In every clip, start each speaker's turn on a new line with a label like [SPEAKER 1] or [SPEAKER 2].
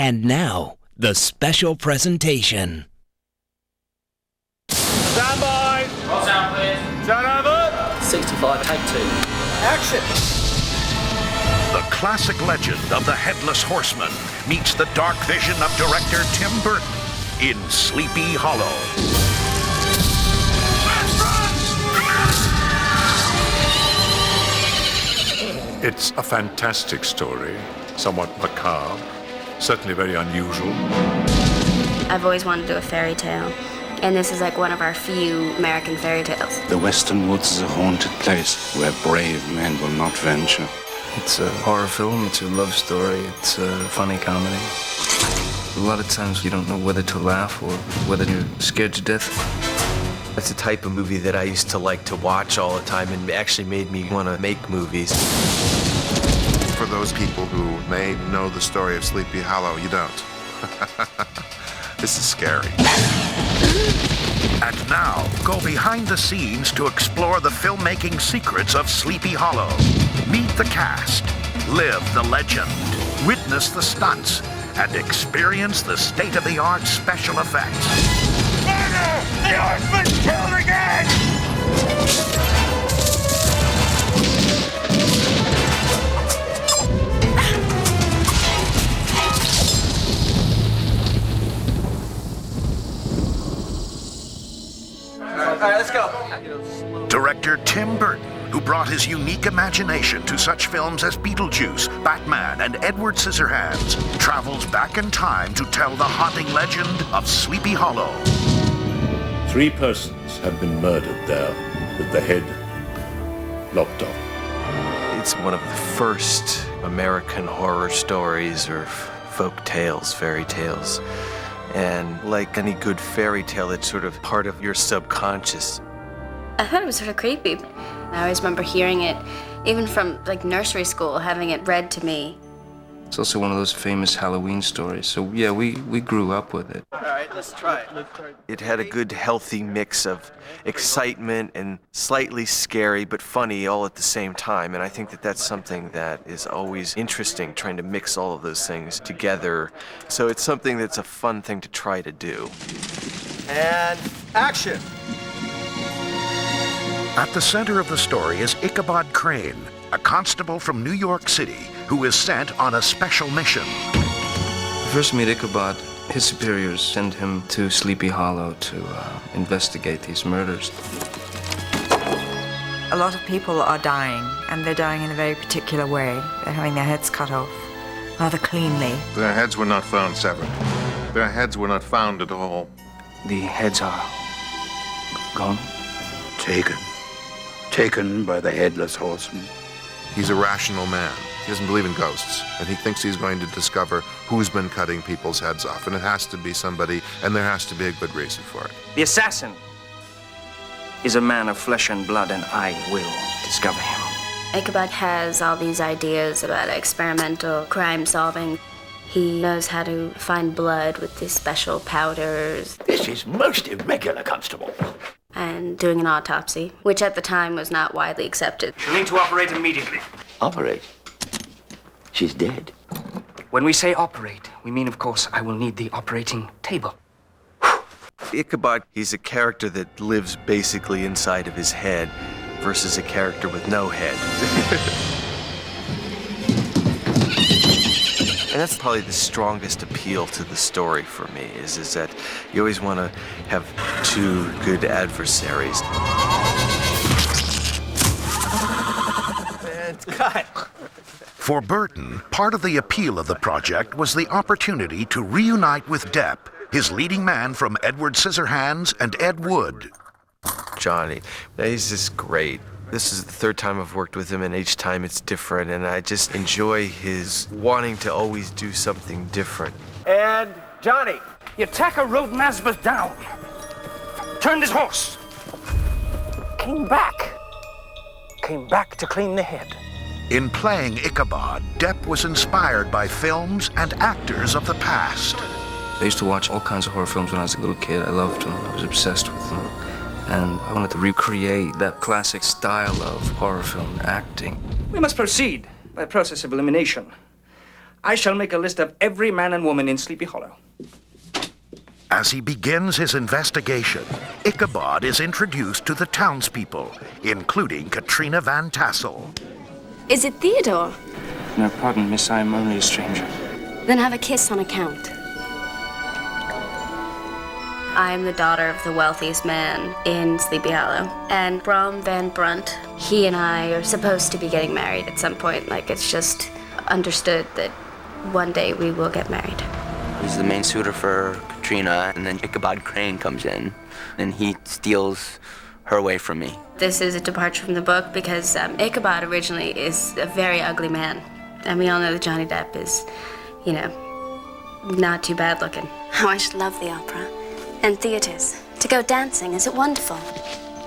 [SPEAKER 1] And now, the special presentation.
[SPEAKER 2] Stand by.
[SPEAKER 3] Roll sound, please.
[SPEAKER 2] Turn over.
[SPEAKER 4] 65, take 2.
[SPEAKER 2] Action.
[SPEAKER 5] The classic legend of the Headless Horseman meets the dark vision of director Tim Burton in Sleepy Hollow.
[SPEAKER 6] It's a fantastic story, somewhat macabre, certainly very unusual.
[SPEAKER 7] I've always wanted to do a fairy tale, and this is like one of our few American fairy tales.
[SPEAKER 8] The Western Woods is a haunted place where brave men will not venture.
[SPEAKER 9] It's a horror film, it's a love story, it's a funny comedy. A lot of times you don't know whether to laugh or whether you're scared to death.
[SPEAKER 10] That's the type of movie that I used to like to watch all the time and actually made me want to make movies.
[SPEAKER 11] For those people who may know the story of Sleepy Hollow, you don't. This is scary.
[SPEAKER 5] And now, go behind the scenes to explore the filmmaking secrets of Sleepy Hollow. Meet the cast, live the legend, witness the stunts, and experience the state-of-the-art special effects.
[SPEAKER 2] Murder! The horseman's killed again!
[SPEAKER 4] All right, let's go.
[SPEAKER 5] Director Tim Burton, who brought his unique imagination to such films as Beetlejuice, Batman, and Edward Scissorhands, travels back in time to tell the haunting legend of Sleepy Hollow.
[SPEAKER 6] 3 persons have been murdered there with the head lopped off.
[SPEAKER 10] It's one of the first American horror stories or folk tales, fairy tales. And like any good fairy tale, it's sort of part of your subconscious.
[SPEAKER 7] I thought it was sort of creepy. I always remember hearing it, even from like nursery school, having it read to me.
[SPEAKER 9] It's also one of those famous Halloween stories, so yeah, we grew up with it.
[SPEAKER 4] All right, let's try it.
[SPEAKER 10] It had a good, healthy mix of excitement and slightly scary, but funny all at the same time. And I think that that's something that is always interesting, trying to mix all of those things together. So it's something that's a fun thing to try to do.
[SPEAKER 4] And action.
[SPEAKER 5] At the center of the story is Ichabod Crane, a constable from New York City who is sent on a special mission.
[SPEAKER 9] First meet Ichabod, his superiors send him to Sleepy Hollow to investigate these murders.
[SPEAKER 12] A lot of people are dying, and they're dying in a very particular way. They're having their heads cut off rather cleanly.
[SPEAKER 11] Their heads were not found severed. Their heads were not found at all.
[SPEAKER 8] The heads are gone.
[SPEAKER 13] Taken by the Headless Horseman.
[SPEAKER 11] He's a rational man. He doesn't believe in ghosts, and he thinks he's going to discover who's been cutting people's heads off, and it has to be somebody, and there has to be a good reason for it.
[SPEAKER 8] The assassin is a man of flesh and blood, and I will discover him.
[SPEAKER 7] Ichabod has all these ideas about experimental crime solving. He knows how to find blood with these special powders.
[SPEAKER 13] This is most irregular, Constable.
[SPEAKER 7] And doing an autopsy, which at the time was not widely accepted.
[SPEAKER 8] You need to operate immediately.
[SPEAKER 13] Operate? She's dead.
[SPEAKER 8] When we say operate, we mean, of course, I will need the operating table.
[SPEAKER 10] Ichabod, he's a character that lives basically inside of his head versus a character with no head. And that's probably the strongest appeal to the story for me, is that you always want to have 2 good adversaries.
[SPEAKER 4] And cut.
[SPEAKER 5] For Burton, part of the appeal of the project was the opportunity to reunite with Depp, his leading man from Edward Scissorhands and Ed Wood.
[SPEAKER 10] Johnny, he's just great. This is the 3rd time I've worked with him, and each time it's different, and I just enjoy his wanting to always do something different.
[SPEAKER 4] And Johnny.
[SPEAKER 8] The attacker rode Nazareth down, turned his horse, came back to clean the head.
[SPEAKER 5] In playing Ichabod, Depp was inspired by films and actors of the past.
[SPEAKER 9] I used to watch all kinds of horror films when I was a little kid. I loved them. I was obsessed with them. And I wanted to recreate that classic style of horror film acting.
[SPEAKER 8] We must proceed by a process of elimination. I shall make a list of every man and woman in Sleepy Hollow.
[SPEAKER 5] As he begins his investigation, Ichabod is introduced to the townspeople, including Katrina Van Tassel.
[SPEAKER 7] Is it Theodore?
[SPEAKER 9] No, pardon, miss, I am only a stranger.
[SPEAKER 7] Then have a kiss on account. I am the daughter of the wealthiest man in Sleepy Hollow. And Brom Van Brunt, he and I are supposed to be getting married at some point. Like, it's just understood that one day we will get married.
[SPEAKER 13] He's the main suitor for Katrina, and then Ichabod Crane comes in, and he steals her away from me.
[SPEAKER 7] This is a departure from the book because Ichabod originally is a very ugly man. And we all know that Johnny Depp is, you know, not too bad looking. Oh, I should love the opera. And theaters. To go dancing, is it wonderful?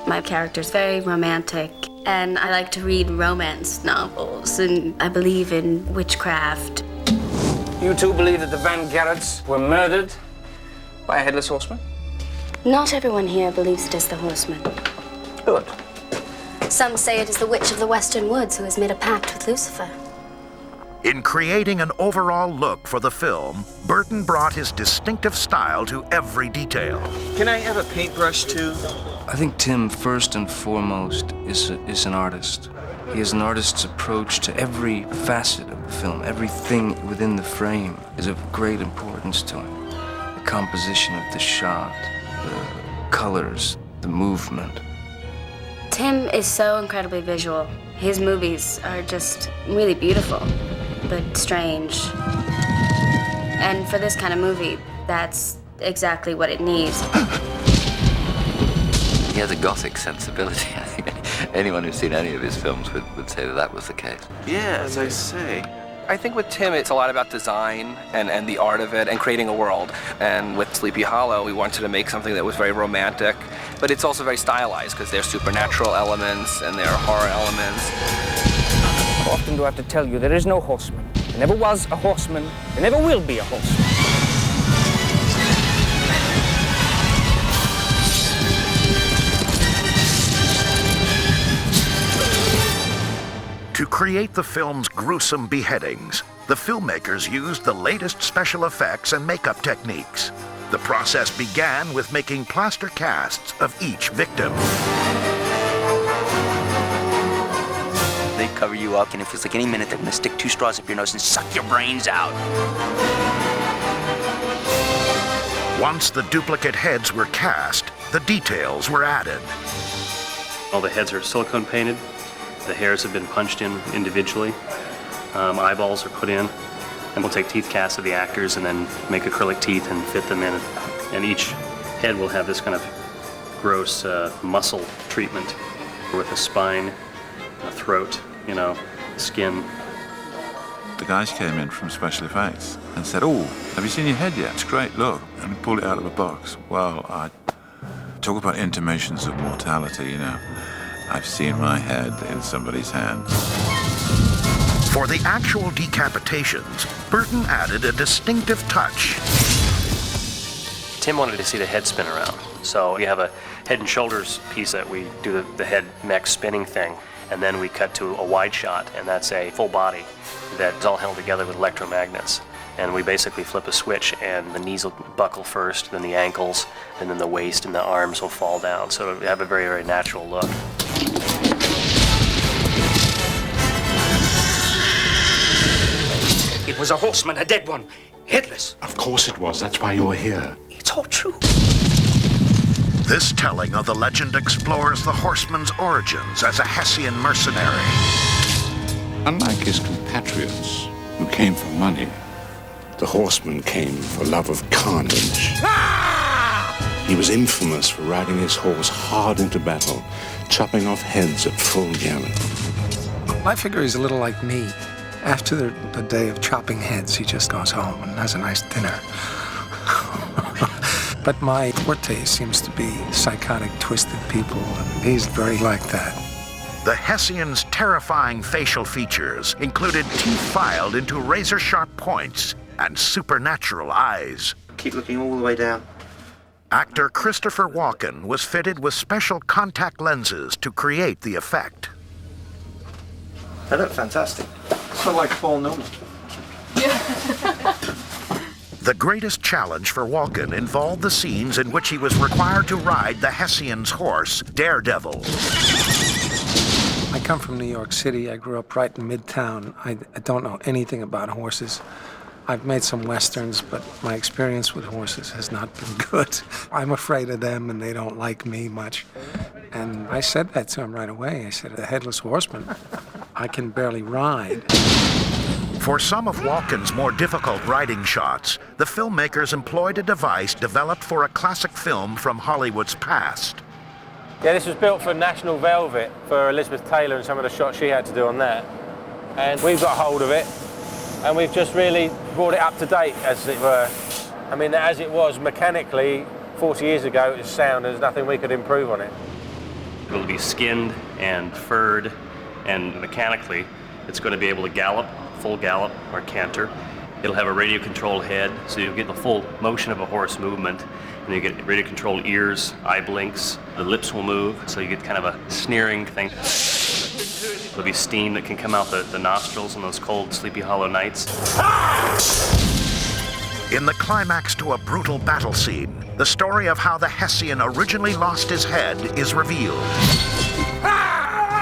[SPEAKER 7] My character's very romantic, and I like to read romance novels, and I believe in witchcraft.
[SPEAKER 8] You two believe that the Van Garretts were murdered by a headless horseman?
[SPEAKER 7] Not everyone here believes it is the horseman.
[SPEAKER 8] Good.
[SPEAKER 7] Some say it is the witch of the Western Woods who has made a pact with Lucifer.
[SPEAKER 5] In creating an overall look for the film, Burton brought his distinctive style to every detail.
[SPEAKER 4] Can I have a paintbrush too?
[SPEAKER 9] I think Tim, first and foremost, is an artist. He has an artist's approach to every facet of the film. Everything within the frame is of great importance to him. The composition of the shot, the colors, the movement.
[SPEAKER 7] Tim is so incredibly visual. His movies are just really beautiful, but strange. And for this kind of movie, that's exactly what it needs.
[SPEAKER 13] He has a gothic sensibility. I think anyone who's seen any of his films would say that that was the case.
[SPEAKER 10] Yeah, as I say.
[SPEAKER 4] I think with Tim, it's a lot about design and the art of it and creating a world. And with Sleepy Hollow, we wanted to make something that was very romantic, but it's also very stylized because there are supernatural elements and there are horror elements.
[SPEAKER 8] How often do I have to tell you there is no horseman? There never was a horseman. There never will be a horseman.
[SPEAKER 5] To create the film's gruesome beheadings, the filmmakers used the latest special effects and makeup techniques. The process began with making plaster casts of each victim.
[SPEAKER 13] They cover you up, and it feels like any minute they're gonna stick 2 straws up your nose and suck your brains out.
[SPEAKER 5] Once the duplicate heads were cast, the details were added.
[SPEAKER 3] All the heads are silicone painted. The hairs have been punched in individually. Eyeballs are put in. And we'll take teeth casts of the actors and then make acrylic teeth and fit them in. And each head will have this kind of gross muscle treatment with a spine, a throat, skin.
[SPEAKER 14] The guys came in from special effects and said, "Oh, have you seen your head yet? It's great, look." And we pulled it out of a box. Well, I talk about intimations of mortality, I've seen my head in somebody's hand.
[SPEAKER 5] For the actual decapitations, Burton added a distinctive touch.
[SPEAKER 3] Tim wanted to see the head spin around. So you have a head and shoulders piece that we do the head neck spinning thing, and then we cut to a wide shot, and that's a full body that's all held together with electromagnets. And we basically flip a switch, and the knees will buckle first, then the ankles, and then the waist and the arms will fall down. So we have a very, very natural look.
[SPEAKER 8] It was a horseman, a dead one, headless.
[SPEAKER 15] Of course it was. That's why you're here.
[SPEAKER 8] It's all true.
[SPEAKER 5] This telling of the legend explores the horseman's origins as a Hessian mercenary.
[SPEAKER 15] Unlike his compatriots, who came for money, the horseman came for love of carnage. He was infamous for riding his horse hard into battle, chopping off heads at full gallop.
[SPEAKER 16] I figure he's a little like me. After the day of chopping heads, he just goes home and has a nice dinner. But my forte seems to be psychotic, twisted people, and he's very like that.
[SPEAKER 5] The Hessian's terrifying facial features included teeth filed into razor-sharp points and supernatural eyes.
[SPEAKER 17] Keep looking all the way down.
[SPEAKER 5] Actor Christopher Walken was fitted with special contact lenses to create the effect.
[SPEAKER 4] They look fantastic. Sort of like Paul Newman.
[SPEAKER 17] Yeah,
[SPEAKER 5] The greatest challenge for Walken involved the scenes in which he was required to ride the Hessian's horse, Daredevil.
[SPEAKER 16] I come from New York City. I grew up right in Midtown. I don't know anything about horses. I've made some westerns, but my experience with horses has not been good. I'm afraid of them, and they don't like me much. And I said that to him right away. I said, the Headless Horseman, I can barely ride.
[SPEAKER 5] For some of Walken's more difficult riding shots, the filmmakers employed a device developed for a classic film from Hollywood's past.
[SPEAKER 8] Yeah, this was built for National Velvet for Elizabeth Taylor and some of the shots she had to do on that. And we've got hold of it, and we've just really brought it up to date, as it were. I mean, as it was mechanically 40 years ago, it was sound. There's nothing we could improve on it.
[SPEAKER 3] It'll be skinned and furred, and mechanically, it's going to be able to gallop, full gallop or canter. It'll have a radio-controlled head, so you'll get the full motion of a horse movement, and you get radio-controlled ears, eye blinks. The lips will move, so you get kind of a sneering thing. There'll be steam that can come out the nostrils on those cold, Sleepy Hollow nights.
[SPEAKER 5] In the climax to a brutal battle scene, the story of how the Hessian originally lost his head is revealed.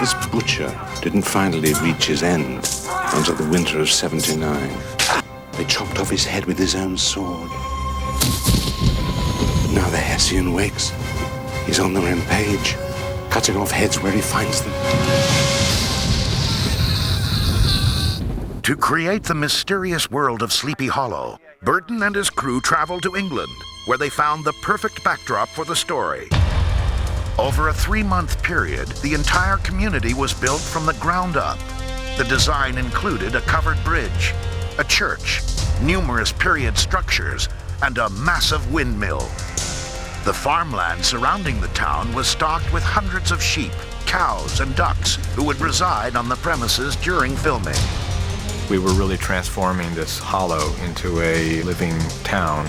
[SPEAKER 15] This butcher didn't finally reach his end until the winter of '79. They chopped off his head with his own sword. Now the Hessian wakes. He's on the rampage, cutting off heads where he finds them.
[SPEAKER 5] To create the mysterious world of Sleepy Hollow, Burton and his crew traveled to England, where they found the perfect backdrop for the story. Over a 3-month period, the entire community was built from the ground up. The design included a covered bridge, a church, numerous period structures, and a massive windmill. The farmland surrounding the town was stocked with hundreds of sheep, cows, and ducks who would reside on the premises during filming.
[SPEAKER 17] We were really transforming this hollow into a living town.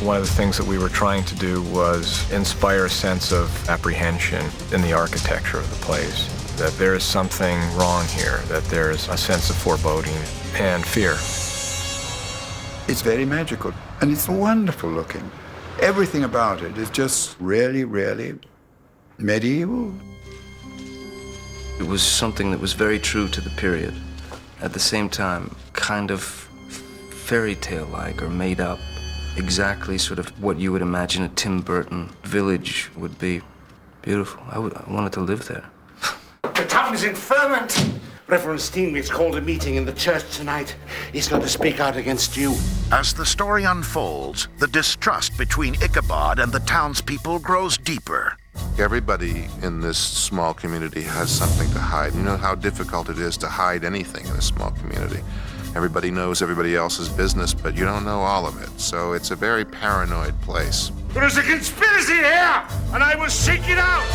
[SPEAKER 17] One of the things that we were trying to do was inspire a sense of apprehension in the architecture of the place, that there is something wrong here, that there's a sense of foreboding and fear.
[SPEAKER 18] It's very magical, and it's wonderful looking. Everything about it is just really, really medieval.
[SPEAKER 9] It was something that was very true to the period. At the same time, kind of fairy tale-like or made up. Exactly sort of what you would imagine a Tim Burton village would be. Beautiful. I wanted to live there.
[SPEAKER 19] The town is in ferment. Reverend Steenwitz called a meeting in the church tonight. He's going to speak out against you.
[SPEAKER 5] As the story unfolds, the distrust between Ichabod and the townspeople grows deeper.
[SPEAKER 11] Everybody in this small community has something to hide. You know how difficult it is to hide anything in a small community. Everybody knows everybody else's business, but you don't know all of it. So it's a very paranoid place.
[SPEAKER 2] There is a conspiracy here, and I will seek it out!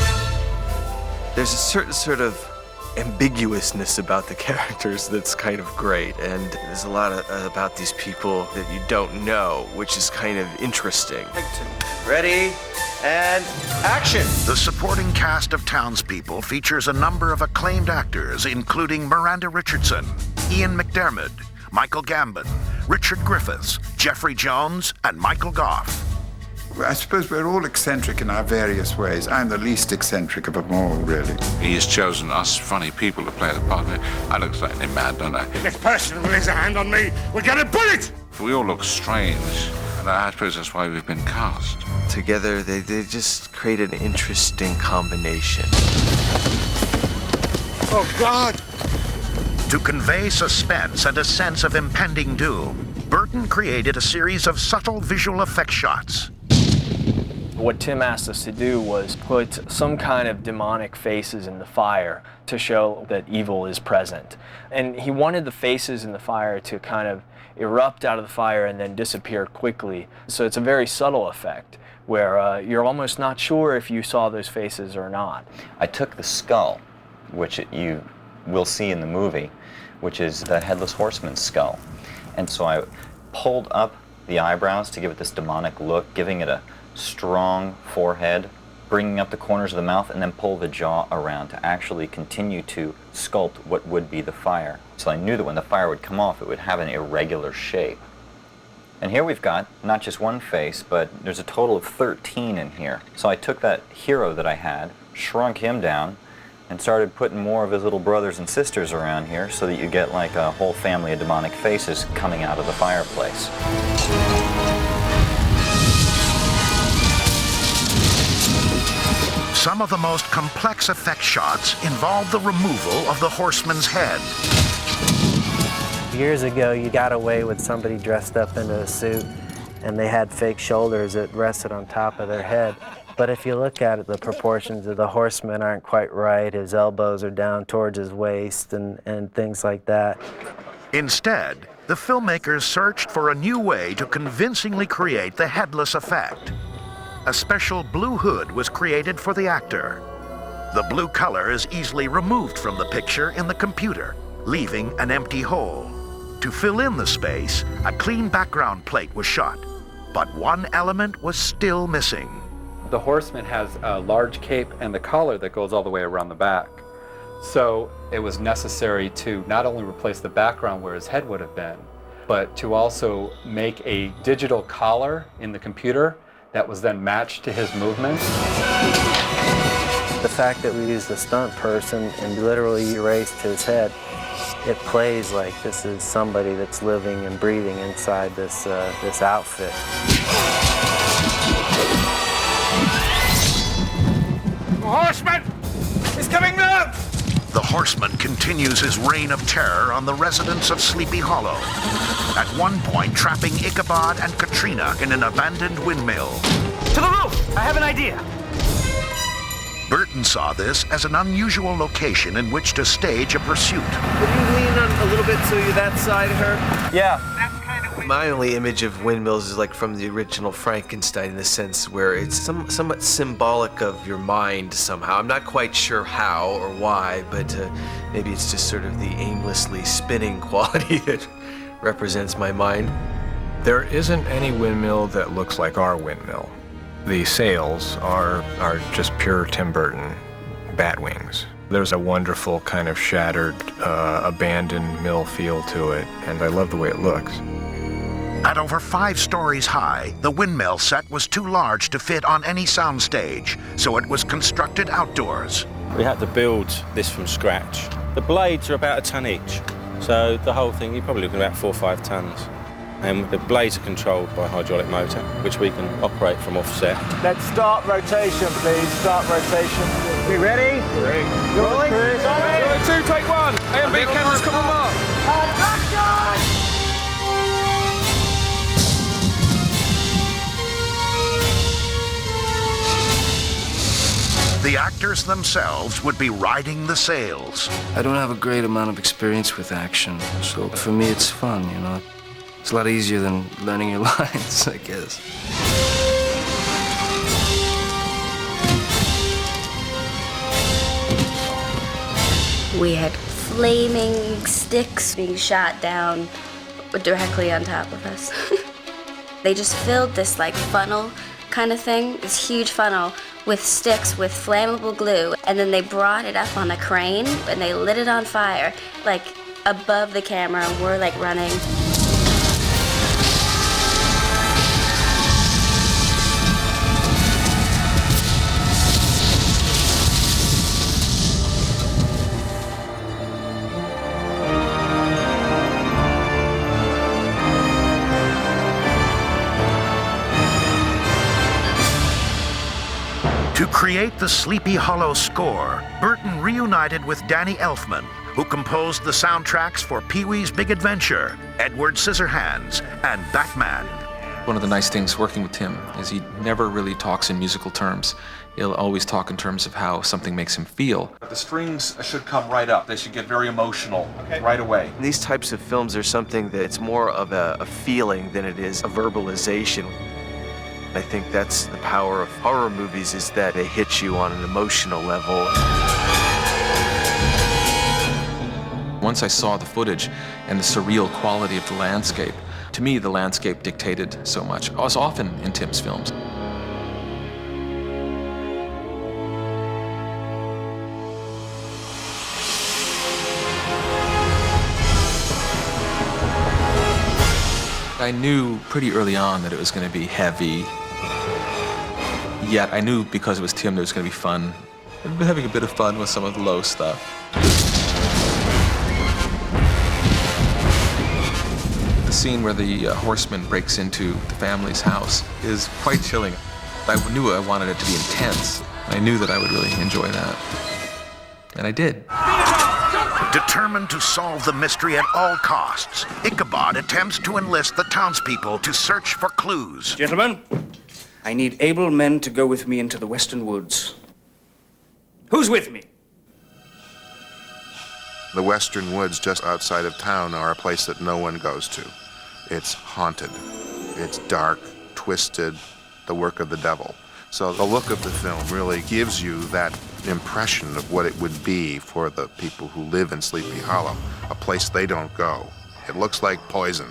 [SPEAKER 10] There's a certain sort of ambiguousness about the characters that's kind of great, and there's a lot about these people that you don't know, which is kind of interesting.
[SPEAKER 4] Ready, and action!
[SPEAKER 5] The supporting cast of townspeople features a number of acclaimed actors, including Miranda Richardson, Ian McDiarmid, Michael Gambon, Richard Griffiths, Jeffrey Jones, and Michael Goff.
[SPEAKER 18] I suppose we're all eccentric in our various ways. I'm the least eccentric of them all, really.
[SPEAKER 14] He has chosen us funny people to play the part. I look slightly mad, don't I?
[SPEAKER 2] If this person lays a hand on me, we'll get a bullet!
[SPEAKER 14] We all look strange, and I suppose that's why we've been cast.
[SPEAKER 10] Together, they just create an interesting combination.
[SPEAKER 2] Oh, God!
[SPEAKER 5] To convey suspense and a sense of impending doom, Burton created a series of subtle visual effect shots.
[SPEAKER 20] What Tim asked us to do was put some kind of demonic faces in the fire to show that evil is present. And he wanted the faces in the fire to kind of erupt out of the fire and then disappear quickly. So it's a very subtle effect where you're almost not sure if you saw those faces or not.
[SPEAKER 21] I took the skull, which you will see in the movie, which is the Headless Horseman's skull. And so I pulled up the eyebrows to give it this demonic look, giving it a strong forehead bringing up the corners of the mouth, and then pull the jaw around to actually continue to sculpt what would be the fire. So I knew that when the fire would come off, it would have an irregular shape. And here we've got not just one face, but there's a total of 13 in here. So I took that hero that I had, shrunk him down, and started putting more of his little brothers and sisters around here so that you get like a whole family of demonic faces coming out of the fireplace.
[SPEAKER 5] Some of the most complex effect shots involve the removal of the horseman's head.
[SPEAKER 1] Years ago, you got away with somebody dressed up in a suit, and they had fake shoulders that rested on top of their head. But if you look at it, the proportions of the horseman aren't quite right. His elbows are down towards his waist and things like that.
[SPEAKER 5] Instead, the filmmakers searched for a new way to convincingly create the headless effect. A special blue hood was created for the actor. The blue color is easily removed from the picture in the computer, leaving an empty hole. To fill in the space, a clean background plate was shot, but one element was still missing.
[SPEAKER 22] The horseman has a large cape and the collar that goes all the way around the back. So it was necessary to not only replace the background where his head would have been, but to also make a digital collar in the computer that was then matched to his movements.
[SPEAKER 1] The fact that we used a stunt person and literally erased his head, it plays like this is somebody that's living and breathing inside this outfit.
[SPEAKER 19] The horseman is coming down!
[SPEAKER 5] The horseman continues his reign of terror on the residents of Sleepy Hollow, at one point trapping Ichabod and Katrina in an abandoned windmill.
[SPEAKER 19] To the roof! I have an idea.
[SPEAKER 5] Burton saw this as an unusual location in which to stage a pursuit.
[SPEAKER 23] Would you lean on a little bit so you're that side of her?
[SPEAKER 10] Yeah. My only image of windmills is like from the original Frankenstein, in the sense where it's somewhat symbolic of your mind somehow. I'm not quite sure how or why, but maybe it's just sort of the aimlessly spinning quality that represents my mind.
[SPEAKER 17] There isn't any windmill that looks like our windmill. The sails are just pure Tim Burton bat wings. There's a wonderful kind of shattered, abandoned mill feel to it, and I love the way it looks.
[SPEAKER 5] At over 5 stories high, the windmill set was too large to fit on any soundstage, so it was constructed outdoors.
[SPEAKER 24] We had to build this from scratch. The blades are about 1 ton each, so the whole thing, you're probably looking at about 4 or 5 tons. And the blades are controlled by a hydraulic motor, which we can operate from offset.
[SPEAKER 8] Let's start rotation, please. Start rotation. We ready?
[SPEAKER 23] Ready.
[SPEAKER 8] Rolling.
[SPEAKER 23] 2, take 1. A and B cameras, come on, mark.
[SPEAKER 5] The actors themselves would be riding the sails.
[SPEAKER 9] I don't have a great amount of experience with action, so for me it's fun, you know. It's a lot easier than learning your lines, I guess.
[SPEAKER 7] We had flaming sticks being shot down directly on top of us. They just filled this like funnel kind of thing, this huge funnel with sticks with flammable glue, and then they brought it up on a crane and they lit it on fire like above the camera, and we're like running.
[SPEAKER 5] To create the Sleepy Hollow score, Burton reunited with Danny Elfman, who composed the soundtracks for Pee-wee's Big Adventure, Edward Scissorhands, and Batman.
[SPEAKER 25] One of the nice things working with Tim is he never really talks in musical terms. He'll always talk in terms of how something makes him feel.
[SPEAKER 26] The strings should come right up. They should get very emotional right away.
[SPEAKER 10] These types of films are something that's more of a feeling than it is a verbalization. I think that's the power of horror movies, is that they hit you on an emotional level.
[SPEAKER 25] Once I saw the footage and the surreal quality of the landscape, to me the landscape dictated so much, as often in Tim's films. I knew pretty early on that it was going to be heavy. Yet I knew because it was Tim that it was going to be fun. I've been having a bit of fun with some of the low stuff. The scene where the horseman breaks into the family's house is quite chilling. I knew I wanted it to be intense. I knew that I would really enjoy that. And I did.
[SPEAKER 5] Determined to solve the mystery at all costs, Ichabod attempts to enlist the townspeople to search for clues.
[SPEAKER 3] Gentlemen, I need able men to go with me into the western woods. Who's with me?
[SPEAKER 11] The western woods just outside of town are a place that no one goes to. It's haunted. It's dark, twisted, the work of the devil. So the look of the film really gives you that impression of what it would be for the people who live in Sleepy Hollow, a place they don't go. It looks like poison.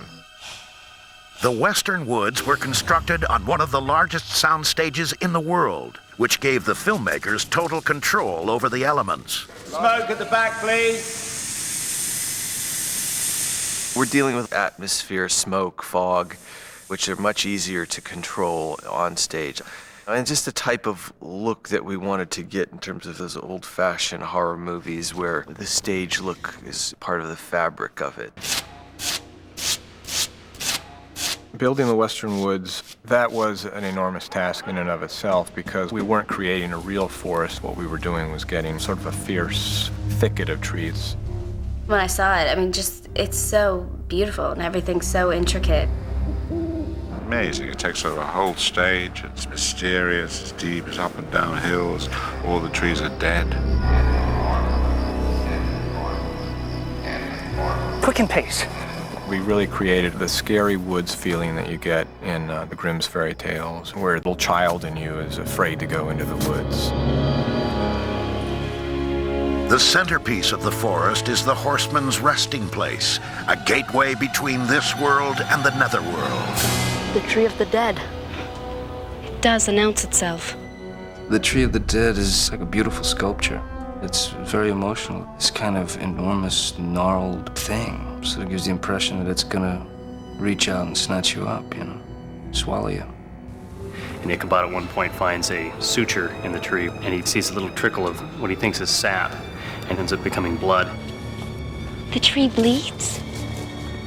[SPEAKER 5] The western woods were constructed on one of the largest sound stages in the world, which gave the filmmakers total control over the elements.
[SPEAKER 23] Smoke at the back, please.
[SPEAKER 10] We're dealing with atmosphere, smoke, fog, which are much easier to control on stage. And just the type of look that we wanted to get in terms of those old-fashioned horror movies where the stage look is part of the fabric of it.
[SPEAKER 17] Building the western woods, that was an enormous task in and of itself because we weren't creating a real forest. What we were doing was getting sort of a fierce thicket of trees.
[SPEAKER 7] When I saw it, I mean, it's so beautiful and everything's so intricate.
[SPEAKER 11] Amazing. It takes over a whole stage. It's mysterious, it's deep, it's up and down hills. All the trees are dead.
[SPEAKER 3] Quicken pace.
[SPEAKER 17] We really created the scary woods feeling that you get in the Grimm's fairy tales, where the little child in you is afraid to go into the woods.
[SPEAKER 5] The centerpiece of the forest is the horseman's resting place, a gateway between this world and the netherworld.
[SPEAKER 7] The Tree of the Dead. It does announce itself.
[SPEAKER 9] The Tree of the Dead is like a beautiful sculpture. It's very emotional. It's kind of enormous, gnarled thing. So it gives the impression that it's gonna reach out and snatch you up, you know, swallow you.
[SPEAKER 6] And Ichabod at one point finds a suture in the tree, and he sees a little trickle of what he thinks is sap, and ends up becoming blood.
[SPEAKER 7] The tree bleeds?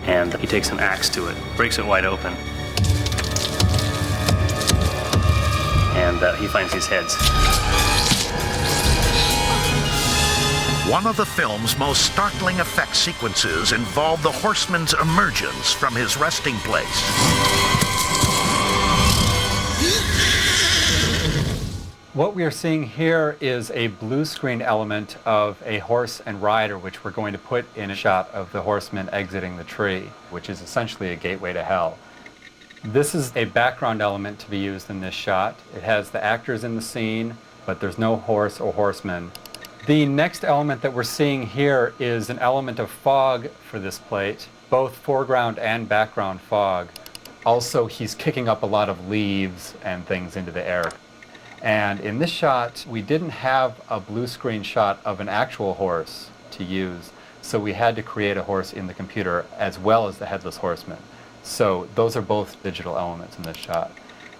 [SPEAKER 6] And he takes an axe to it, breaks it wide open, and he finds these heads.
[SPEAKER 5] One of the film's most startling effect sequences involved the horseman's emergence from his resting place.
[SPEAKER 22] What we are seeing here is a blue screen element of a horse and rider, which we're going to put in a shot of the horseman exiting the tree, which is essentially a gateway to hell. This is a background element to be used in this shot. It has the actors in the scene, but there's no horse or horseman. The next element that we're seeing here is an element of fog for this plate, both foreground and background fog. Also, he's kicking up a lot of leaves and things into the air. And in this shot, we didn't have a blue screen shot of an actual horse to use, so we had to create a horse in the computer as well as the headless horseman. So those are both digital elements in this shot.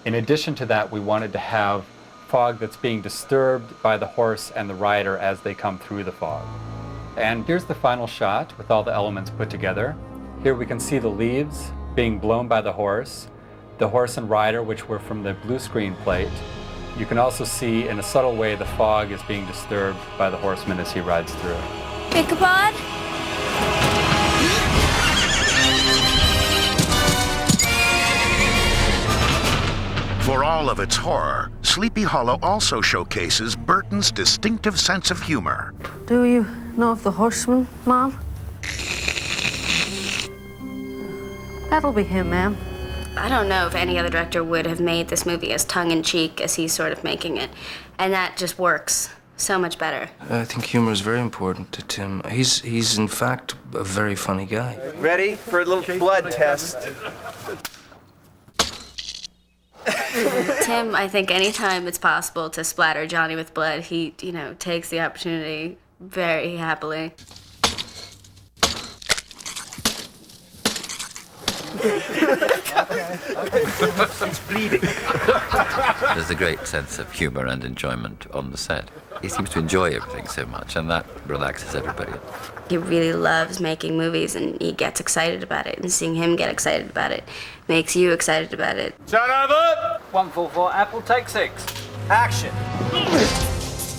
[SPEAKER 22] In addition to that, we wanted to have fog that's being disturbed by the horse and the rider as they come through the fog. And here's the final shot with all the elements put together. Here we can see the leaves being blown by the horse and rider, which were from the blue screen plate. You can also see in a subtle way the fog is being disturbed by the horseman as he rides through.
[SPEAKER 7] Ichabod?
[SPEAKER 5] For all of its horror, Sleepy Hollow also showcases Burton's distinctive sense of humor.
[SPEAKER 12] Do you know of the horseman, Mom? That'll be him, ma'am.
[SPEAKER 7] I don't know if any other director would have made this movie as tongue-in-cheek as he's sort of making it. And that just works so much better.
[SPEAKER 9] I think humor is very important to Tim. He's in fact a very funny guy.
[SPEAKER 23] Ready for a little blood test?
[SPEAKER 7] Tim, I think anytime it's possible to splatter Johnny with blood, he, takes the opportunity very happily.
[SPEAKER 19] It's bleeding.
[SPEAKER 4] There's a great sense of humor and enjoyment on the set. He seems to enjoy everything so much, and that relaxes everybody.
[SPEAKER 7] He really loves making movies, and he gets excited about it, and seeing him get excited about it makes you excited about it.
[SPEAKER 8] Turn over! 144 Apple, take 6. Action!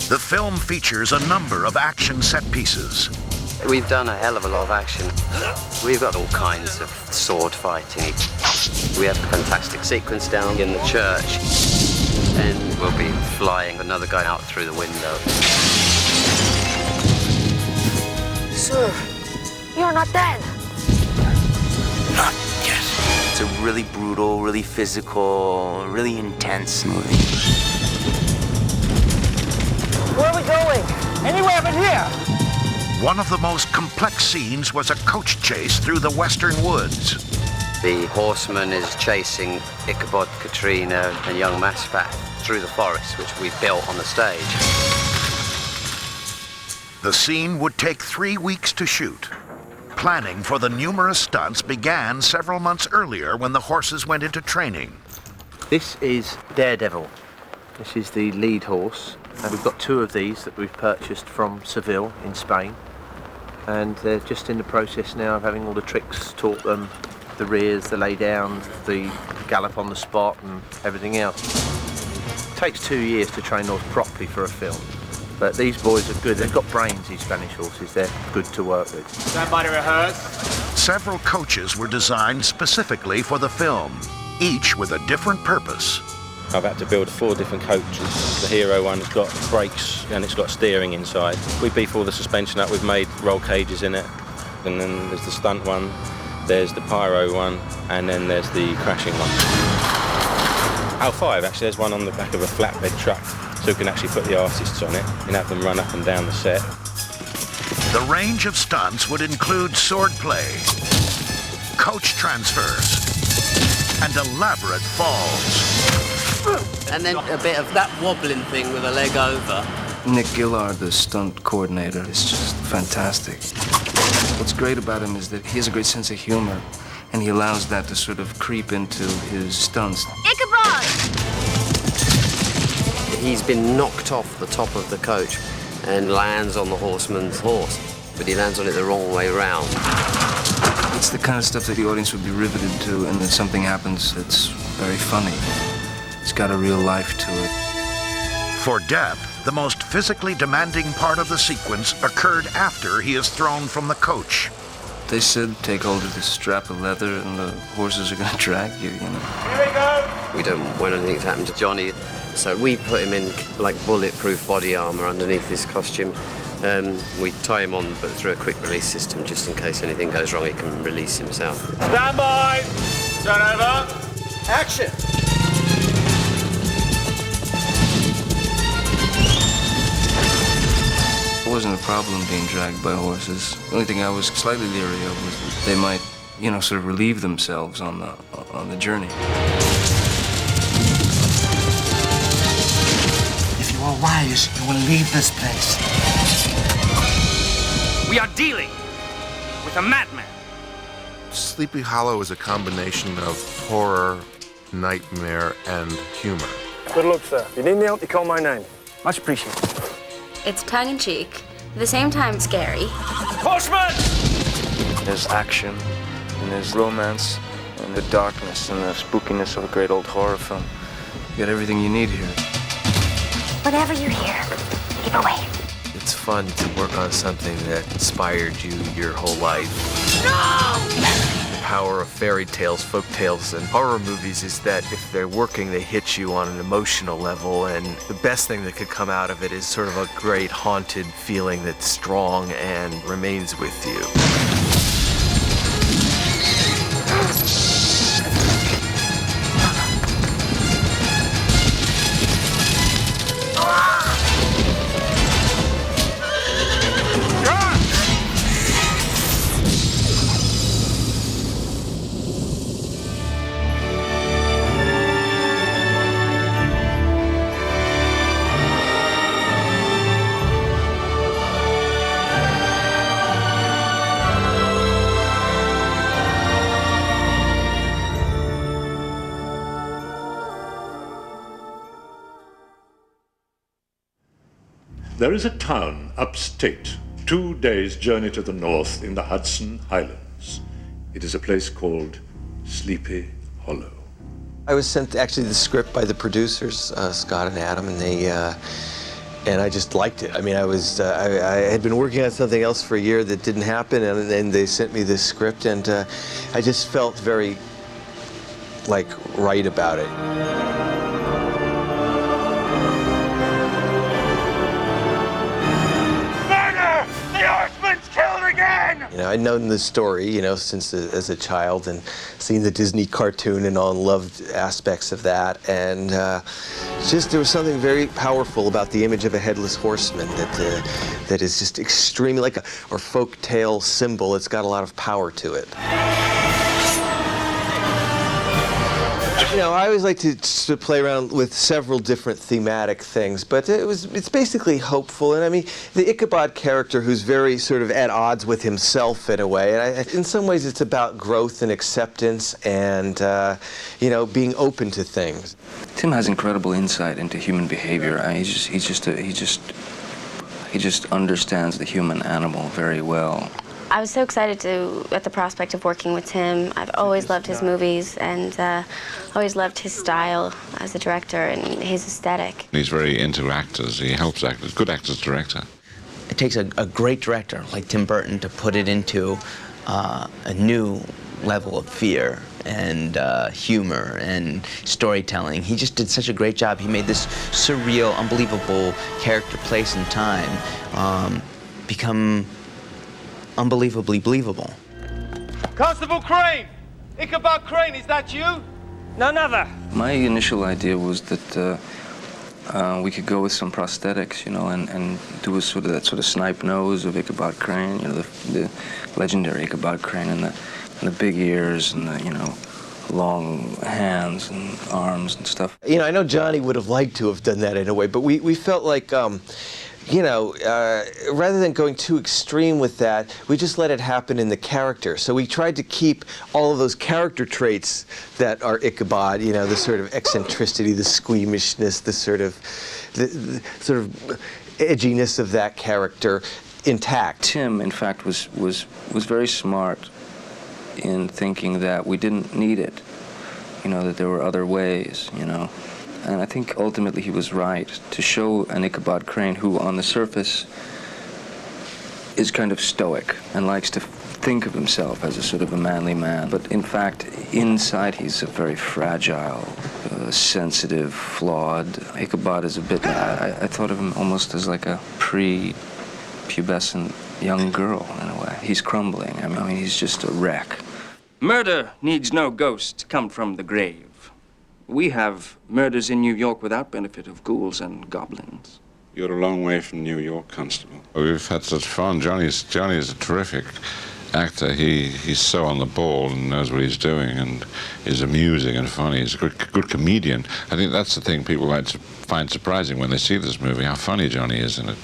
[SPEAKER 5] The film features a number of action set pieces.
[SPEAKER 1] We've done a hell of a lot of action. We've got all kinds of sword fighting. We have a fantastic sequence down in the church, and we'll be flying another guy out through the window.
[SPEAKER 12] Sir, you're not dead.
[SPEAKER 1] Not yet. It's a really brutal, really physical, really intense movie.
[SPEAKER 8] Where are we going? Anywhere but here!
[SPEAKER 5] One of the most complex scenes was a coach chase through the western woods.
[SPEAKER 1] The horseman is chasing Ichabod, Katrina, and young Maspat through the forest, which we built on the stage.
[SPEAKER 5] The scene would take 3 weeks to shoot. Planning for the numerous stunts began several months earlier when the horses went into training.
[SPEAKER 13] This is Daredevil. This is the lead horse. And we've got 2 of these that we've purchased from Seville in Spain. And they're just in the process now of having all the tricks taught them, the rears, the lay down, the gallop on the spot and everything else. It takes 2 years to train those properly for a film. But these boys are good. They've got brains, these Spanish horses. They're good to work with.
[SPEAKER 8] Stand by to rehearse.
[SPEAKER 5] Several coaches were designed specifically for the film, each with a different purpose.
[SPEAKER 24] I've had to build 4 different coaches. The hero one's got brakes and it's got steering inside. We beef all the suspension up, we've made roll cages in it. And then there's the stunt one, there's the pyro one, and then there's the crashing one. Oh, 5 actually, there's one on the back of a flatbed truck, so we can actually put the artists on it and have them run up and down the set.
[SPEAKER 5] The range of stunts would include swordplay, coach transfers, and elaborate falls.
[SPEAKER 14] And then a bit of that wobbling thing with a leg over.
[SPEAKER 9] Nick Gillard, the stunt coordinator, is just fantastic. What's great about him is that he has a great sense of humor, and he allows that to sort of creep into his stunts.
[SPEAKER 12] Ichabod!
[SPEAKER 14] He's been knocked off the top of the coach and lands on the horseman's horse, but he lands on it the wrong way round.
[SPEAKER 9] It's the kind of stuff that the audience would be riveted to, and then something happens that's very funny. It's got a real life to it.
[SPEAKER 5] For Depp, the most physically demanding part of the sequence occurred after he is thrown from the coach.
[SPEAKER 9] They said take hold of this strap of leather and the horses are going to drag you, you know.
[SPEAKER 14] Here we go! We don't want anything to happen to Johnny, so we put him in like bulletproof body armor underneath his costume. We tie him on, but through a quick release system, just in case anything goes wrong, he can release himself.
[SPEAKER 8] Stand by! Turn over! Action!
[SPEAKER 9] It wasn't a problem being dragged by horses. The only thing I was slightly leery of was that they might, you know, sort of relieve themselves on the journey.
[SPEAKER 19] If you are wise, you will leave this place.
[SPEAKER 3] We are dealing with a madman.
[SPEAKER 11] Sleepy Hollow is a combination of horror, nightmare, and humor.
[SPEAKER 8] Good luck, sir. If you need any help, you call my name. Much appreciated.
[SPEAKER 7] It's tongue-in-cheek, at the same time scary.
[SPEAKER 3] Horseman!
[SPEAKER 9] There's action, and there's romance, and the darkness and the spookiness of a great old horror film. You got everything you need here.
[SPEAKER 12] Whatever you hear, keep away.
[SPEAKER 10] It's fun to work on something that inspired you your whole life. The power of fairy tales, folk tales, and horror movies is that if they're working, they hit you on an emotional level, and the best thing that could come out of it is sort of a great haunted feeling that's strong and remains with you.
[SPEAKER 2] There is a town upstate, 2 days' journey to the north in the Hudson Highlands. It is a place called Sleepy Hollow.
[SPEAKER 15] I was sent actually the script by the producers, Scott and Adam, and and I just liked it. I mean, I had been working on something else for a year that didn't happen, and then they sent me this script, and I just felt very, like, right about it.
[SPEAKER 19] Murder! The Horseman's killed again!
[SPEAKER 15] You know, I'd known the story, you know, since as a child, and seen the Disney cartoon and all, and loved aspects of that, and just there was something very powerful about the image of a headless horseman that is just extremely like a folk tale symbol. It's got a lot of power to it. You know, I always like to play around with several different thematic things, but it's basically hopeful. And I mean, the Ichabod character, who's very sort of at odds with himself in a way, and in some ways it's about growth and acceptance and, you know, being open to things.
[SPEAKER 9] Tim has incredible insight into human behavior. He just understands the human animal very well.
[SPEAKER 7] I was so excited at the prospect of working with Tim. I've always loved his movies and always loved his style as a director and his aesthetic.
[SPEAKER 16] He's very into actors. He helps actors. Good actors, director.
[SPEAKER 18] It takes a great director like Tim Burton to put it into a new level of fear and humor and storytelling. He just did such a great job. He made this surreal, unbelievable character, place, and time become unbelievably believable.
[SPEAKER 23] Constable Crane! Ichabod Crane, is that you? None other.
[SPEAKER 9] My initial idea was that we could go with some prosthetics, you know, and do that sort of snipe nose of Ichabod Crane, you know, the legendary Ichabod Crane, and the big ears and the, you know, long hands and arms and stuff.
[SPEAKER 15] You know, I know Johnny would have liked to have done that in a way, but we felt like, you know, rather than going too extreme with that, we just let it happen in the character. So we tried to keep all of those character traits that are Ichabod, you know, the sort of eccentricity, the squeamishness, the sort of edginess of that character intact.
[SPEAKER 9] Tim, in fact, was very smart in thinking that we didn't need it, you know, that there were other ways, you know. And I think ultimately he was right to show an Ichabod Crane who on the surface is kind of stoic and likes to think of himself as a sort of a manly man. But in fact, inside he's a very fragile, sensitive, flawed. Ichabod is a bit, I thought of him almost as like a pre-pubescent young girl in a way. He's crumbling. I mean, he's just a wreck.
[SPEAKER 3] Murder needs no ghost to come from the grave. We have murders in New York without benefit of ghouls and goblins.
[SPEAKER 16] You're a long way from New York, Constable. We've had such fun. Johnny is a terrific actor. He's so on the ball and knows what he's doing and is amusing and funny. He's a good comedian. I think that's the thing people like to find surprising when they see this movie, how funny Johnny is in it.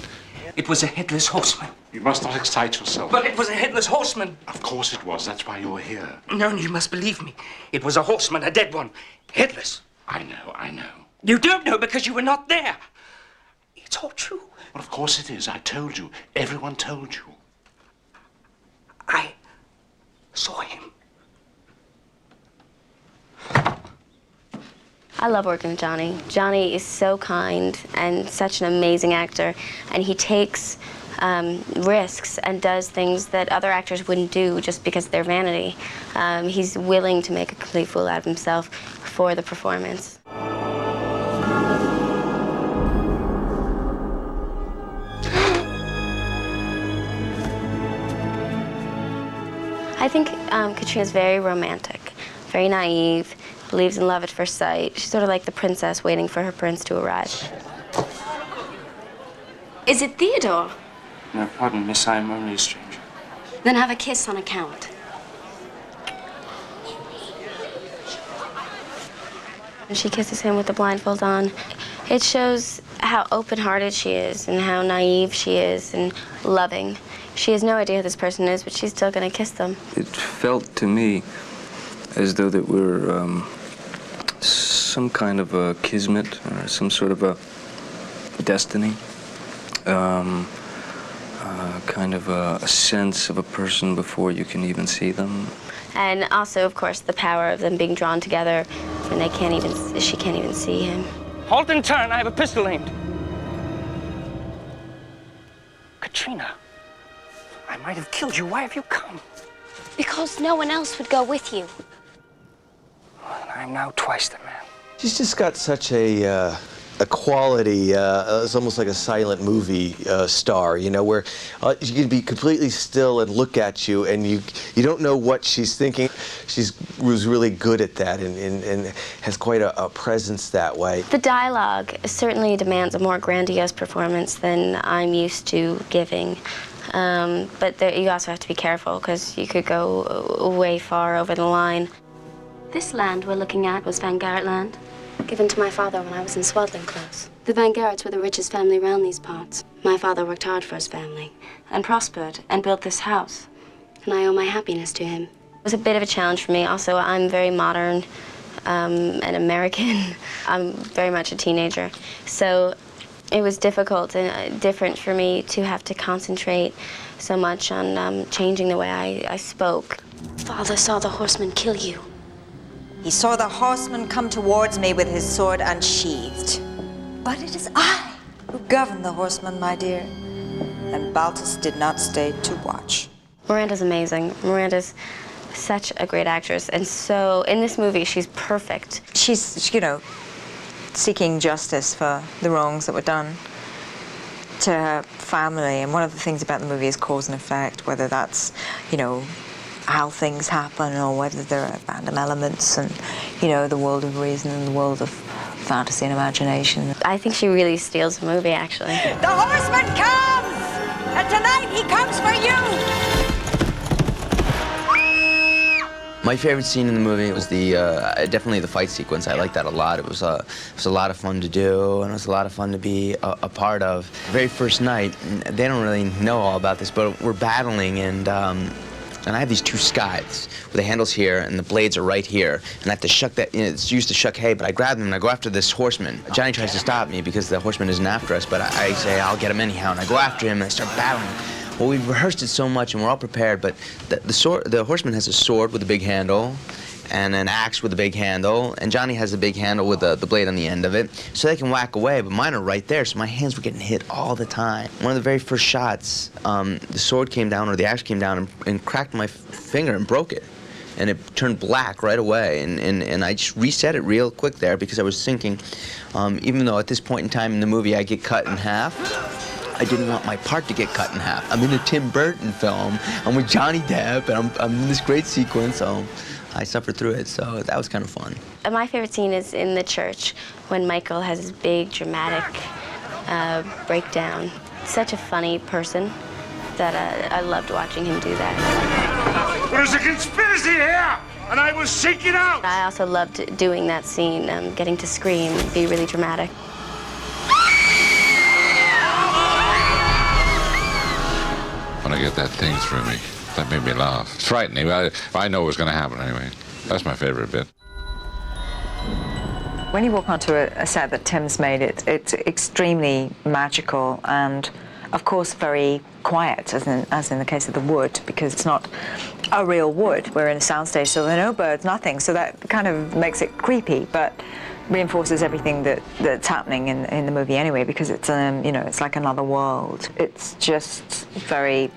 [SPEAKER 3] It was a headless horseman.
[SPEAKER 19] You must not excite yourself.
[SPEAKER 3] But it was a headless horseman.
[SPEAKER 19] Of course it was. That's why you're here.
[SPEAKER 3] No, you must believe me. It was a horseman, a dead one. Headless.
[SPEAKER 19] I know.
[SPEAKER 3] You don't know because you were not there. It's all true.
[SPEAKER 19] Well, of course it is. I told you. Everyone told you.
[SPEAKER 3] I saw him.
[SPEAKER 7] I love working with Johnny. Johnny is so kind and such an amazing actor, and he takes risks and does things that other actors wouldn't do just because of their vanity. He's willing to make a complete fool out of himself for the performance. I think Katrina's very romantic, very naive, believes in love at first sight. She's sort of like the princess waiting for her prince to arrive. Is it Theodore?
[SPEAKER 3] No, pardon, miss, I am only a stranger.
[SPEAKER 7] Then have a kiss on account. And she kisses him with the blindfold on. It shows how open-hearted she is and how naive she is and loving. She has no idea who this person is, but she's still going to kiss them.
[SPEAKER 9] It felt to me as though that we're some kind of a kismet or some sort of a destiny. kind of a sense of a person before you can even see them.
[SPEAKER 7] And also, of course, the power of them being drawn together when she can't even see him.
[SPEAKER 23] Halt and turn, I have a pistol aimed. Katrina, I might have killed you. Why have you come?
[SPEAKER 12] Because no one else would go with you.
[SPEAKER 23] I am now twice the man.
[SPEAKER 15] She's just got such a quality. It's almost like a silent movie star, you know, where she can be completely still and look at you, and you don't know what she's thinking. She was really good at that, and has quite a presence that way.
[SPEAKER 7] The dialogue certainly demands a more grandiose performance than I'm used to giving. But you also have to be careful, because you could go way far over the line. This land we're looking at was Van Garrett land, given to my father when I was in swaddling clothes. The Van Garretts were the richest family around these parts. My father worked hard for his family, and prospered, and built this house. And I owe my happiness to him. It was a bit of a challenge for me. Also, I'm very modern and American. I'm very much a teenager. So it was difficult and different for me to have to concentrate so much on changing the way I spoke.
[SPEAKER 12] Father saw the horseman kill you.
[SPEAKER 6] He saw the horseman come towards me with his sword unsheathed. But it is I who govern the horseman, my dear. And Baltus did not stay to watch.
[SPEAKER 7] Miranda's amazing. Miranda's such a great actress. And so in this movie, she's perfect.
[SPEAKER 6] She's, you know, seeking justice for the wrongs that were done to her family. And one of the things about the movie is cause and effect, whether that's, you know, how things happen, or whether there are random elements, and, you know, the world of reason and the world of fantasy and imagination.
[SPEAKER 7] I think she really steals the movie, actually.
[SPEAKER 6] The horseman comes! And tonight he comes for you!
[SPEAKER 18] My favorite scene in the movie was definitely the fight sequence. I liked that a lot. It was a lot of fun to do, and it was a lot of fun to be a part of. The very first night, they don't really know all about this, but we're battling, and I have these two scythes with the handles here and the blades are right here, and I have to shuck that, you know, it's used to shuck hay, but I grab them and I go after this horseman. Johnny tries to stop me because the horseman isn't after us, but I say I'll get him anyhow, and I go after him and I start battling. Well, we've rehearsed it so much and we're all prepared, but the horseman has a sword with a big handle and an axe with a big handle, and Johnny has a big handle with the blade on the end of it, so they can whack away, but mine are right there, so my hands were getting hit all the time. One of the very first shots, the sword came down, or the axe came down and cracked my finger and broke it. And it turned black right away, and I just reset it real quick there because I was thinking, even though at this point in time in the movie I get cut in half, I didn't want my part to get cut in half. I'm in a Tim Burton film, I'm with Johnny Depp, and I'm in this great sequence, so I suffered through it, so that was kind of fun.
[SPEAKER 7] My favorite scene is in the church when Michael has his big dramatic breakdown. Such a funny person that I loved watching him do that.
[SPEAKER 19] There's a conspiracy here, and I will seek it out.
[SPEAKER 7] I also loved doing that scene, getting to scream and be really dramatic.
[SPEAKER 16] When I get that thing through me, that made me laugh. It's frightening, but I know what's going to happen anyway. That's my favorite bit.
[SPEAKER 6] When you walk onto a set that Tim's made, it's extremely magical and, of course, very quiet, as in the case of the wood, because it's not a real wood. We're in a soundstage, so there are no birds, nothing. So that kind of makes it creepy, but reinforces everything that's happening in the movie anyway, because it's you know, it's like another world. It's just very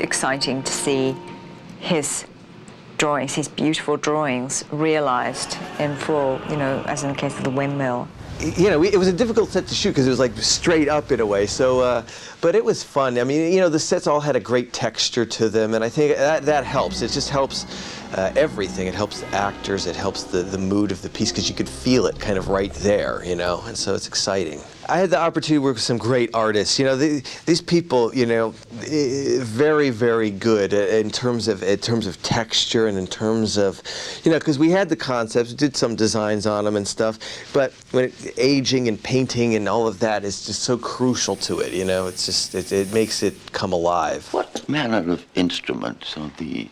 [SPEAKER 6] exciting to see his drawings, his beautiful drawings, realized in full, you know, as in the case of the windmill.
[SPEAKER 15] You know, it was a difficult set to shoot because it was like straight up in a way. So, but it was fun. I mean, you know, the sets all had a great texture to them, and I think that helps. It just helps everything. It helps the actors. It helps the mood of the piece because you could feel it kind of right there, you know. And so it's exciting. I had the opportunity to work with some great artists. You know, these people, you know, very, very good in terms of texture and in terms of, you know, because we had the concepts, did some designs on them and stuff, but when aging and painting and all of that is just so crucial to it. You know, it's just it makes it come alive.
[SPEAKER 17] What manner of instruments are these?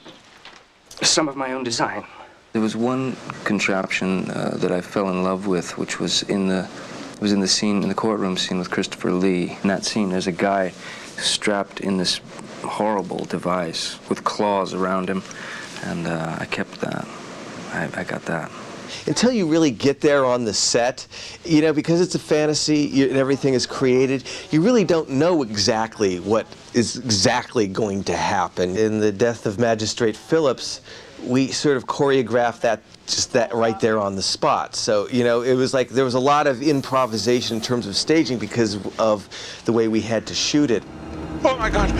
[SPEAKER 3] Some of my own design.
[SPEAKER 9] There was one contraption that I fell in love with, which was in the was in the scene, in the courtroom scene with Christopher Lee. In that scene, there's a guy strapped in this horrible device with claws around him, and I kept that. I got that.
[SPEAKER 15] Until you really get there on the set, you know, because it's a fantasy and everything is created, you really don't know exactly what is exactly going to happen. In The Death of Magistrate Phillips, we sort of choreographed that, just that right there on the spot. So, you know, it was like there was a lot of improvisation in terms of staging because of the way we had to shoot it.
[SPEAKER 11] Oh my God!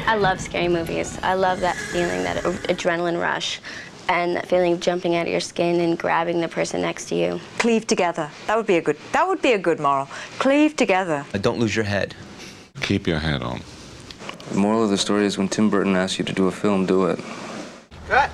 [SPEAKER 7] I love scary movies. I love that feeling, that adrenaline rush, and that feeling of jumping out of your skin and grabbing the person next to you.
[SPEAKER 6] Cleave together. That would be a good moral. Cleave together.
[SPEAKER 18] Don't lose your head.
[SPEAKER 16] Keep your head on.
[SPEAKER 9] The moral of the story is when Tim Burton asks you to do a film, do it.
[SPEAKER 15] Cut.